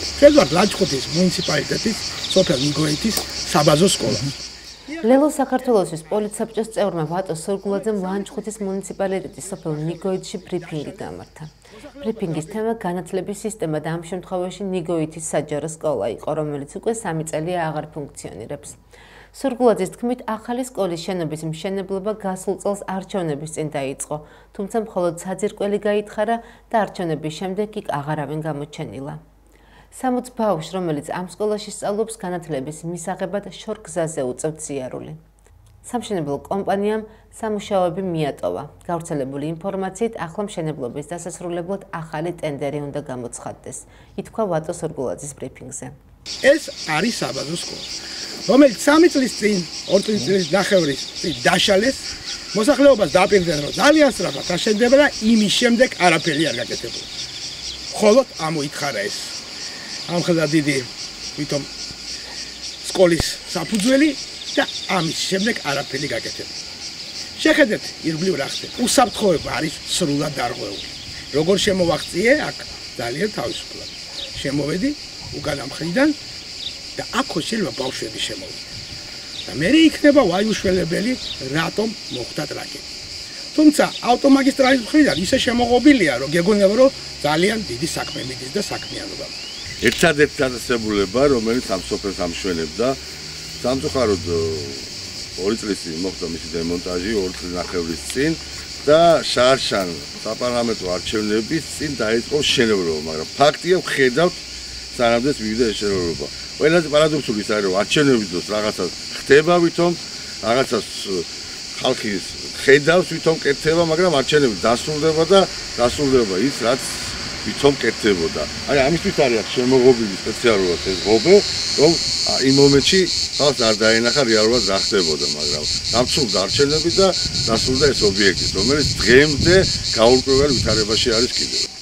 შეგვართ ლანჩხუთის მუნიციპალიტეტის სოფელ ნიგოეთის საბაზო სკოლა. ლელო საქართველოსის პოლიცსაბჭოს წევრმა ვატო სურგულაძემ ლანჩხუთის მუნიციპალიტეტის სოფელ ნიგოეთში ბრიფინგი გამართა. ბრიფინგის თემა განათლების სისტემა და ამ შემთხვევაში ნიგოეთის საჯარო სკოლა იყო, რომელიც უკვე 3 წელია აღარ ფუნქციონირებს. სურგულაძის თქმით, ახალი სკოლის შენობის მშენებლობა გასულ წელს არჩევნების წინ დაიწყო, თუმცა მხოლოდ საძირკველი გაითხარა და არჩევნების შემდეგ იქ აღარავინ გამოჩენილა. 60 ბავშვს, რომელიც ამ სკოლაში სწავლობს, განათლების მისაღებად შორგზაზე უწევთ ზიარული. სამშენებლო კომპანიამ სამუშაოები მიატოვა. გავრცელებული ინფორმაციით, ახლა მშენებლობის დასასრულებლად ახალი ტენდერი უნდა გამოცხადდეს, ითქვა ვატო სურგულაძის ბრიფინგზე. ეს არის საბაზო სკოლა, რომელიც 3 წლის წინ, 2 წლის ნახევრის წინ დაშალეს, მოსახლეობას დააპირდნენ, რომ ძალიან სწრაფად აშენდება და იმის შემდეგ არაფერი არ გაკეთებულა. მხოლოდ ამოითხარა ეს. ამხელა დიდი ვითომ სკოლის საფუძველი და ამის შემდეგ არაფერი გაკეთებულა. შეხედეთ ირგვლივ რა ხდება. უსაფრთხოება არის სრულად დარღვეული. როგორ შემოვაღწიე აქ ძალიან თავისუფლად. შემოვედი უკანა მხრიდან და აქ შეიძლება ბავშვები შემოვიდნენ. და მე იქნება ვაიუშველებელი რატომ მოხდა ტრაგედია. თუმცა ავტომაგისტრალის მხრიდან ისე შემოღობილია, რომ გეგონება რომ ძალიან დიდი საქმე მიდის და საქმიანობა. ერთადერთი დაწესებულება, რომელიც ამ სოფელს ამშვენებდა, სამწუხაროდ 2 წლის წინ მოხდა მისი დემონტაჟი, 2 წლის ნახევრის წინ და შარშან საპარლამენტო არჩევნების წინ დაიწყო მშენებლობა, მაგრამ ფაქტია ვხედავთ სანამდე მივიდა ეს მშენებლობა. ყველაზე პარადოქსული ის არის, რომ არჩევნების დროს რაღაცას ხდება ვითომ, რაღაცას ხალხი ხედავს ვითომ კეთდება, მაგრამ არჩევნები დასრულდება და დასრულდება ის, რაც ვითომ კეთდებოდა. აი ამისთვის არის შემოღობილი სპეციალურად ეს ღობე, რომ იმ მომენტში ხალხს არ დაენახა რეალურად რა ხდებოდა, მაგრამ დამცურდა არჩევნები და დასრულდა ეს ობიექტი, რომელიც დღემდე გაურკვეველ ვითარებაში არის კიდევ.